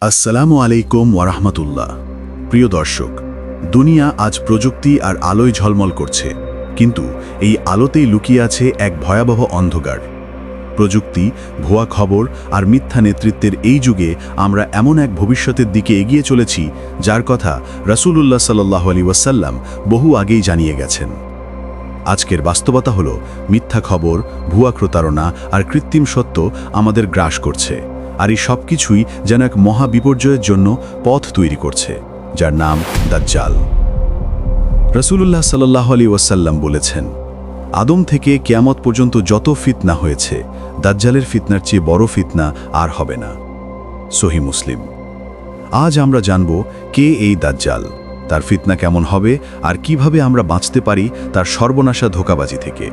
আসসালামু আলাইকুম ওয়ারাহমাতুল্লাহ। প্রিয় দর্শক, দুনিয়া আজ প্রযুক্তি আর আলোয় ঝলমল করছে, কিন্তু এই আলোতেই লুকিয়ে আছে এক ভয়াবহ অন্ধকার। প্রযুক্তি, ভুয়া খবর আর মিথ্যা নেতৃত্বের এই যুগে আমরা এমন এক ভবিষ্যতের দিকে এগিয়ে চলেছি যার কথা রাসূলুল্লাহ সাল্লাল্লাহু আলাইহি ওয়াসাল্লাম বহু আগেই জানিয়ে গেছেন। আজকের বাস্তবতা হলো মিথ্যা খবর, ভুয়া প্রতারণা আর কৃত্রিম সত্য আমাদের গ্রাস করছে, আর এই সব কিছুই যেন এক মহা বিপর্যয়ের জন্য পথ তৈরি করছে, যার নাম দাজ্জাল। রাসূলুল্লাহ সাল্লাল্লাহু আলাইহি ওয়াসাল্লাম বলেছেন, আদম থেকে কিয়ামত পর্যন্ত যত ফিতনা হয়েছে, দাজ্জালের ফিতনার চেয়ে বড় ফিতনা আর হবে না। সহিহ মুসলিম। আজ আমরা জানব কে এই দাজ্জাল, তার ফিতনা কেমন হবে আর কিভাবে আমরা বাঁচতে পারি তার সর্বনাশা ধোঁকাবাজি থেকে।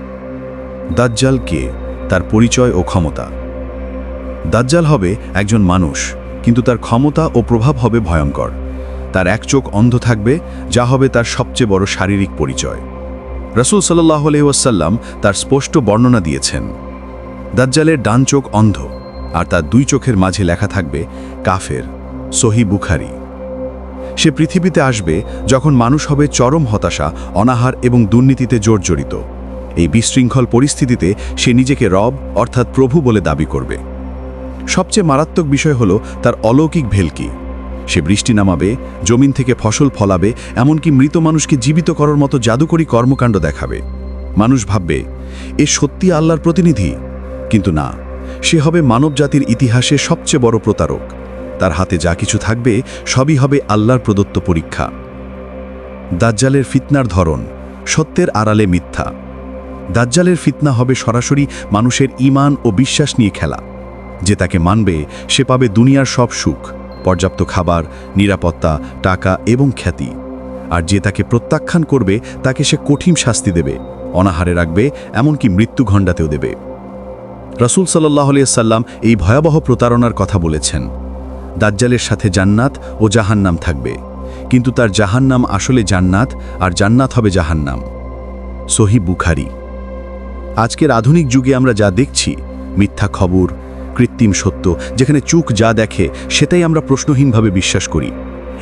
দাজ্জাল কে, তার পরিচয় ও ক্ষমতা। দাজ্জাল হবে একজন মানুষ, কিন্তু তার ক্ষমতা ও প্রভাব হবে ভয়ঙ্কর। তার এক চোখ অন্ধ থাকবে, যা হবে তার সবচেয়ে বড় শারীরিক পরিচয়। রাসূল সাল্লাল্লাহু আলাইহি ওয়াসাল্লাম তার স্পষ্ট বর্ণনা দিয়েছেন। দাজ্জালের ডান চোখ অন্ধ, আর তার দুই চোখের মাঝে লেখা থাকবে কাফের। সহিহ বুখারী। সে পৃথিবীতে আসবে যখন মানুষ হবে চরম হতাশা, অনাহার এবং দুর্নীতিতে জর্জরিত। এই বিশৃঙ্খল পরিস্থিতিতে সে নিজেকে রব অর্থাৎ প্রভু বলে দাবি করবে। সবচেয়ে মারাত্মক বিষয় হলো তার অলৌকিক ভেলকি। সে বৃষ্টি নামাবে, জমিন থেকে ফসল ফলাবে, এমনকি মৃত মানুষকে জীবিত করার মতো জাদুকরী কর্মকাণ্ড দেখাবে। মানুষ ভাববে এ সত্যি আল্লাহর প্রতিনিধি, কিন্তু না, সে হবে মানবজাতির ইতিহাসে সবচেয়ে বড় প্রতারক। তার হাতে যা কিছু থাকবে সবই হবে আল্লাহর প্রদত্ত পরীক্ষা। দাজ্জালের ফিতনার ধরন, সত্যের আড়ালে মিথ্যা। দাজ্জালের ফিতনা হবে সরাসরি মানুষের ঈমান ও বিশ্বাস নিয়ে খেলা। যে তাকে মানবে সে পাবে দুনিয়ার সব সুখ, পর্যাপ্ত খাবার, নিরাপত্তা, টাকা এবং খ্যাতি। আর যে তাকে প্রত্যাখ্যান করবে তাকে সে কঠিন শাস্তি দেবে, অনাহারে রাখবে, এমনকি মৃত্যু ঘণ্টাতেও দেবে। রাসূল সাল্লাল্লাহু আলাইহি ওয়াসাল্লাম এই ভয়াবহ প্রতারণার কথা বলেছেন। দাজ্জালের সাথে জান্নাত ও জাহান্নাম থাকবে, কিন্তু তার জাহান্নাম আসলে জান্নাত, আর জান্নাত হবে জাহান্নাম। সহিহ বুখারী। আজকের আধুনিক যুগে আমরা যা দেখছি, মিথ্যা খবর, কৃত্রিম সত্য, যেখানে চোখ যা দেখে সেটাই আমরা প্রশ্নহীনভাবে বিশ্বাস করি,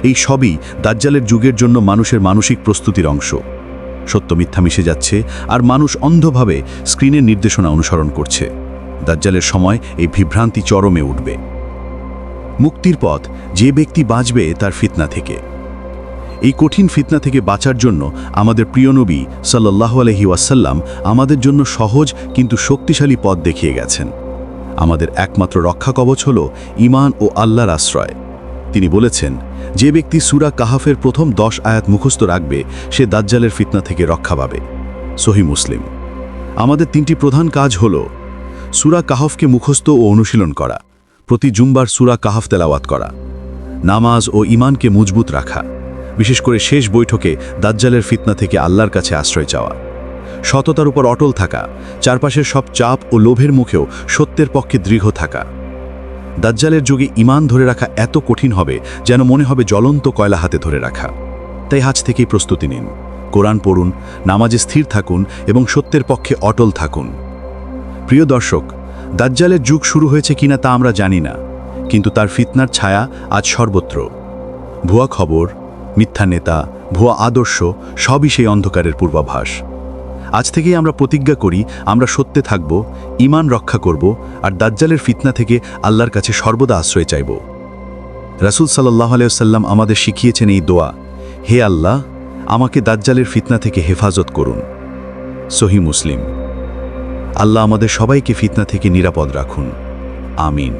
এই সবই দাজ্জালের যুগের জন্য মানুষের মানসিক প্রস্তুতির অংশ। সত্য মিথ্যা মিশে যাচ্ছে, আর মানুষ অন্ধভাবে স্ক্রিনের নির্দেশনা অনুসরণ করছে। দাজ্জালের সময় এই বিভ্রান্তি চরমে উঠবে। মুক্তির পথ, যে ব্যক্তি বাঁচবে তার ফিতনা থেকে। এই কঠিন ফিতনা থেকে বাঁচার জন্য আমাদের প্রিয় নবী সাল্লাল্লাহু আলাইহি ওয়াসাল্লাম আমাদের জন্য সহজ কিন্তু শক্তিশালী পথ দেখিয়ে গেছেন। আমাদের একমাত্র রক্ষা কবচ হল ঈমান ও আল্লাহর আশ্রয়। তিনি বলেছেন, যে ব্যক্তি সূরা কাহাফের প্রথম 10 আয়াত মুখস্থ রাখবে সে দাজ্জালের ফিতনা থেকে রক্ষা পাবে। সহিহ মুসলিম। আমাদের 3টি প্রধান কাজ হল সূরা কাহাফকে মুখস্থ ও অনুশীলন করা, প্রতি জুমবার সূরা কাহাফ তেলাওয়াত করা, নামাজ ও ঈমানকে মজবুত রাখা, বিশেষ করে শেষ বৈঠকে দাজ্জালের ফিতনা থেকে আল্লাহর কাছে আশ্রয় চাওয়া, সততার উপর অটল থাকা, চারপাশের সব চাপ ও লোভের মুখেও সত্যের পক্ষে দৃঢ় থাকা। দাজ্জালের যুগে ঈমান ধরে রাখা এত কঠিন হবে যেন মনে হবে জ্বলন্ত কয়লা হাতে ধরে রাখা। তাই আজ থেকেই প্রস্তুতি নিন, কোরআন পড়ুন, নামাজে স্থির থাকুন এবং সত্যের পক্ষে অটল থাকুন। প্রিয় দর্শক, দাজ্জালের যুগ শুরু হয়েছে কিনা তা আমরা জানি না, কিন্তু তার ফিতনার ছায়া আজ সর্বত্র। ভুয়া খবর, মিথ্যা নেতা, ভুয়া আদর্শ, সবই সেই অন্ধকারের পূর্বাভাস। আজ থেকেই আমরা প্রতিজ্ঞা করি, আমরা সত্যে থাকব, ঈমান রক্ষা করব, আর দাজ্জালের ফিতনা থেকে আল্লাহর কাছে সর্বদা আশ্রয় চাইব। রাসূল সাল্লাল্লাহু আলাইহি ওয়াসাল্লাম আমাদের শিখিয়েছেন এই দোয়া, হে আল্লাহ, আমাকে দাজ্জালের ফিতনা থেকে হেফাজত করুন। সহিহ মুসলিম। আল্লাহ আমাদের সবাইকে ফিতনা থেকে নিরাপদ রাখুন। আমিন।